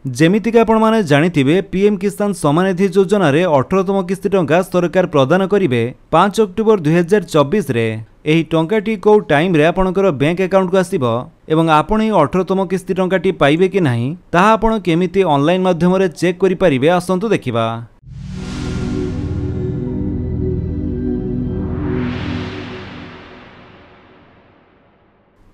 जेमितिक आपण माने जानिथिबे पीएम किसान सम्मान निधि योजना रे 18तम किस्ती टंका सरकार प्रदान करिवे 5 अक्टोबर 2024 रे। एही टंकाटी को टाइम रे आपनकर बैंक अकाउंट को आसीबो एवं आपण 18तम किस्ती टंकाटी पाइबे कि नाही ताहा आपण केमिति ऑनलाइन माध्यम रे चेक करि परिबे आसंतु देखिबा।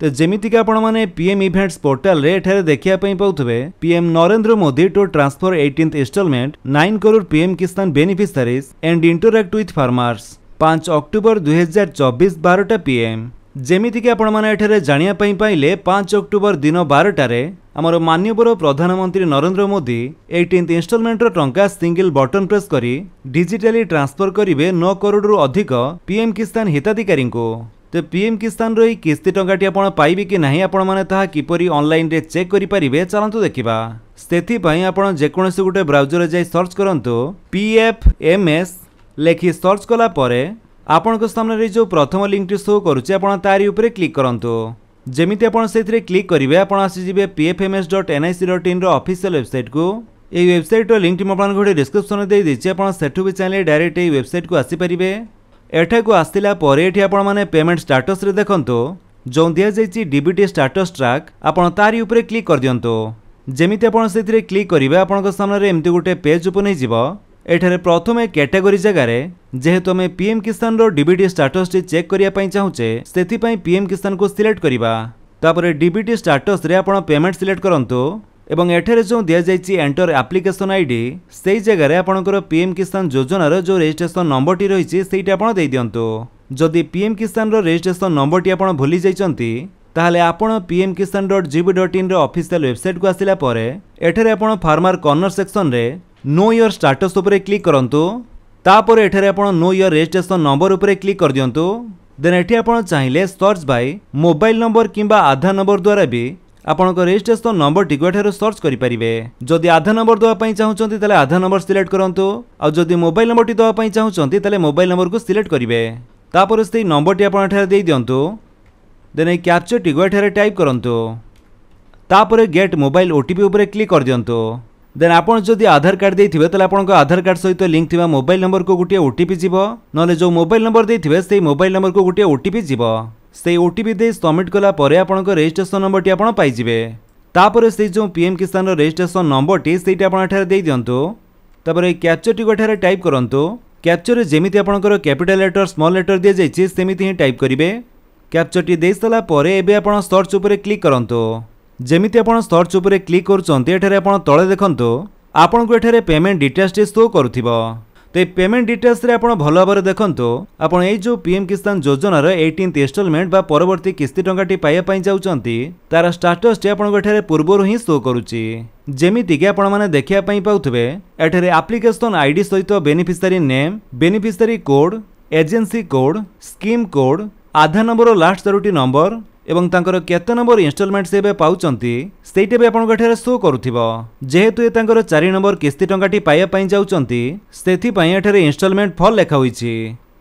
तो जेमितिक आपण माने पीएम इवेंट्स पोर्टल रे एठारे देखिया पई पाउथबे PM Narendra Modi to transfer 18th instalment 9 crore PM Kisan beneficiaries and interact with farmers 5 October 2024 12टा पीएम। जेमितिक आपण माने एठारे जानिया पई पाइले 5 अक्टोबर दिन 12टा रे हमर माननीय प्रधानमंत्री नरेंद्र मोदी 18th इंस्टॉलमेंट रो टंका सिंगल बटन प्रेस करी डिजिटली ट्रांसफर करिवे 9 करोड़ रु अधिक पीएम किसान हिताधिकारी को। तो पीएम किसान रो किस्ती टंकाटी आपण पाइबे कि नाही आपण माने ताहा किपरि ऑनलाइन रे चेक करि परिबे चलंतु देखिबा। सेथि पई आपण जेकोनोसी गुटे ब्राउजर रे जाई सर्च करंतु पीएफएमएस लेखि सर्च कला परे आपण को सामने रे जो प्रथम लिंक टी शो करूची आपण तारी ऊपर क्लिक करंतु। जेमिति आपण सेथिरे क्लिक करिवे आपण आसी जिवे pfms.nic.in रो ऑफिशियल वेबसाइट को। ए वेबसाइट रो लिंक टी आपण गोटे डिस्क्रिप्शन दे दिछि आपण सेठु भी चाहे डायरेक्ट ए वेबसाइट को आसी परिबे। एठा को आस्तिला परे एठी आपण माने पेमेंट स्टेटस रे देखंतो जो दिया जाइछि डीबीटी स्टेटस ट्रैक आपण तारी ऊपर क्लिक कर दियंतो। जेमिति आपण सेथिरे क्लिक करिवे आपण को सामने रे एम्ति गुटे पेज ओपन हे जिवो। एठारे प्रथमे कैटेगरी जगह रे जेहेतु हमें पीएम किसान रो डीबीटी स्टेटस टी चेक करिया पई चाहूचे सेथि पई पीएम किसान को सिलेक्ट करिबा। तापरे डीबीटी स्टेटस रे आपण पेमेंट सिलेक्ट करंतो एवं एठारे जो दिया जाइछि एंटर एप्लिकेशन आईडी सेही जगह रे आपनकर पीएम किसान योजना रो जो रजिस्ट्रेशन नंबर टी रहिछि सेहिटा आपण देई दियंतो। जदि पीएम किसान रो रजिस्ट्रेशन नंबर टी आपण भूली जाइछंती ताहले आपण pmkisan.gov.in रो ऑफिशियल वेबसाइट को आसिला परे एठारे आपण फार्मर कॉर्नर सेक्शन रे नो योर स्टेटस ऊपर क्लिक करंतु। तापर एठारे आपण नो योर रजिस्ट्रेशन नंबर ऊपर क्लिक कर दियंतु। देन एठी आपण चाहिले सर्च बाय मोबाइल नंबर किंबा आधार नंबर द्वारा भी आपण को रजिस्ट्रेशन नंबर टी एठारे सर्च करि परिबे। जदि आधार नंबर दवा पई चाहउचंती ताले आधार नंबर सिलेक्ट करंतु आ जदि मोबाइल नंबर टी दवा पई चाहउचंती ताले मोबाइल नंबर को सिलेक्ट करिवे। तापर सेही नंबर टी आपण एठारे देई दियंतु। देन ए कैप्चा टी एठारे टाइप करंतु। तापर गेट मोबाइल ओटीपी ऊपर क्लिक कर दियंतु। देन आपण जदि आधार कार्ड देइथिबे ताले आपनको आधार कार्ड सहित लिंक थिबा मोबाइल नंबर को गुटे ओटीपी जीवो नले जो मोबाइल नंबर देइथिबे सेही मोबाइल नंबर को गुटे ओटीपी जीवो। सेही ओटीपी दे सबमिट कला परे आपनको रजिस्ट्रेशन नंबर टी आपण पाइ जिवे। तापर सेही जो पीएम किसान रो रजिस्ट्रेशन नंबर टी सेहीटा आपण एठारे देइ दियंतु। तापर कैप्चा टी एठारे टाइप करंतु। कैप्चा रे जेमिति आपनकर कैपिटल लेटर स्मॉल लेटर दिया जाइछि सेमिति ही टाइप करिवे। कैप्चा टी देइ सला परे एबे आपण सर्च ऊपर क्लिक करंतु। जेमिति आपण सर्च ऊपर क्लिक करूचंती एठारे आपण तळे देखंतु आपण को एठारे पेमेंट डिटेल्स टी शो करूथिबो। तो पेमेंट डिटेल्स रे आपण भलो भाबरे देखंतु आपण ए जो पीएम किसान योजना रो 18th इंस्टॉलमेंट बा परवर्ती किस्ती टंकाटी पाइया पई जाउचंती तार स्टेटस टी आपण एठारे पूर्वरु ही शो करूची। जेमिति कि आपण माने देखिया पई पाउथबे एठारे एप्लिकेशन आईडी सहित beneficiary name beneficiary code agency code scheme code Aadhaar number last चारोटी नंबर एवं तांकर केते नंबर इंस्टॉलमेंट सेबे पाउचंती सेइटे बे आपण एठारे शो करूथिबो। जेहेतु ए तांकर 4 नंबर किस्ती टंकाटी पाइया पई जाउचंती सेथि पई एठारे इंस्टॉलमेंट फॉल लेखा होईची।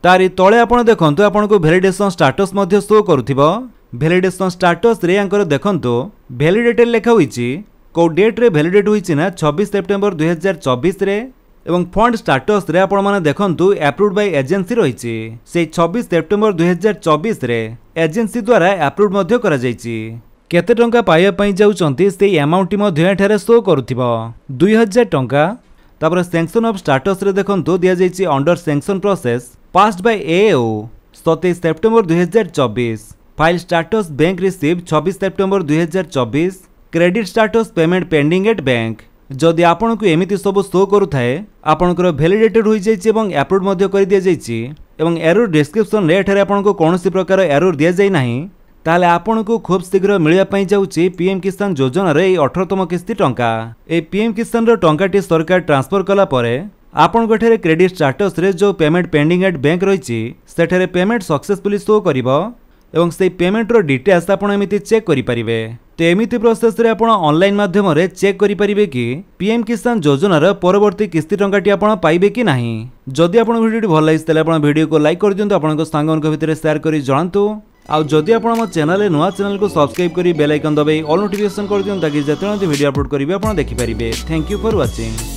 तारी तळे आपण देखंतु आपण को वैलिडेशन स्टेटस मध्ये शो करूथिबो। वैलिडेशन स्टेटस रे आंकर देखंतु वैलिडेटेड लेखा होईची को डेट रे वैलिडेट होईची ना 26 सेप्टेम्बर 2024 रे एवं फंड स्टेटस रे आपण माने देखंतु अप्रूव्ड बाय एजेंसी रहिची से 26 सेप्टेम्बर 2024 रे एजेंसी द्वारा अप्रूव्ड मध्ये करा जाईची। केते टंका पाइया पई जाउचंती से अमाउंट मध्ये एठारे शो करूथिबो 2000 टंका। तापर सैंक्शन ऑफ स्टेटस रे देखंतु दिया जाईची under sanction process passed by AO 27 September 2024। File status bank receive 26 September 2024। Credit status payment pending at bank. जदि आपण को एमिति सब शो करू थाए आपनकर वैलिडेटेड होई जाईची एवं अप्रूव्ड मध्ये कर दिया जाईची एवं एरर डिस्क्रिप्शन रे एठारे आपण को कोनोसी प्रकार एरर दिया जाई नाही ताले आपण को खूब शीघ्र मिलिया पई जाउची पीएम किसान योजना रे 18तम किस्ती टंका। ए पीएम किसान रो टंकाटी सरकार ट्रांसफर कला परे आपण गोठेरे क्रेडिट स्टेटस रे जो पेमेंट पेंडिंग एट बैंक रहिची सेठारे पेमेंट सक्सेसफुली शो करिवो एवं से पेमेंट रो डिटेल्स आपण एमिति चेक करि परिबे। तो एमिति प्रोसेस रे आपण ऑनलाइन माध्यम रे चेक करि परिबे कि पीएम किसान योजना रो परवर्ती किस्ती टंकाटी आपण पाइबे कि नाही। जदि आपण वीडियो भल लागिस तले आपण वीडियो को लाइक कर दियंतु, आपण सांगन भितर शेयर करि जणांतु आउ जदि आपण ଆମ चैनल नुआ चैनल को सब्सक्राइब करी बेल आइकन दबाई ऑल नोटिफिकेशन कर दियन ताकि जेतेବେଳେ वीडियो अपलोड करिवे आपण देखि परिबे। Thank you for watching.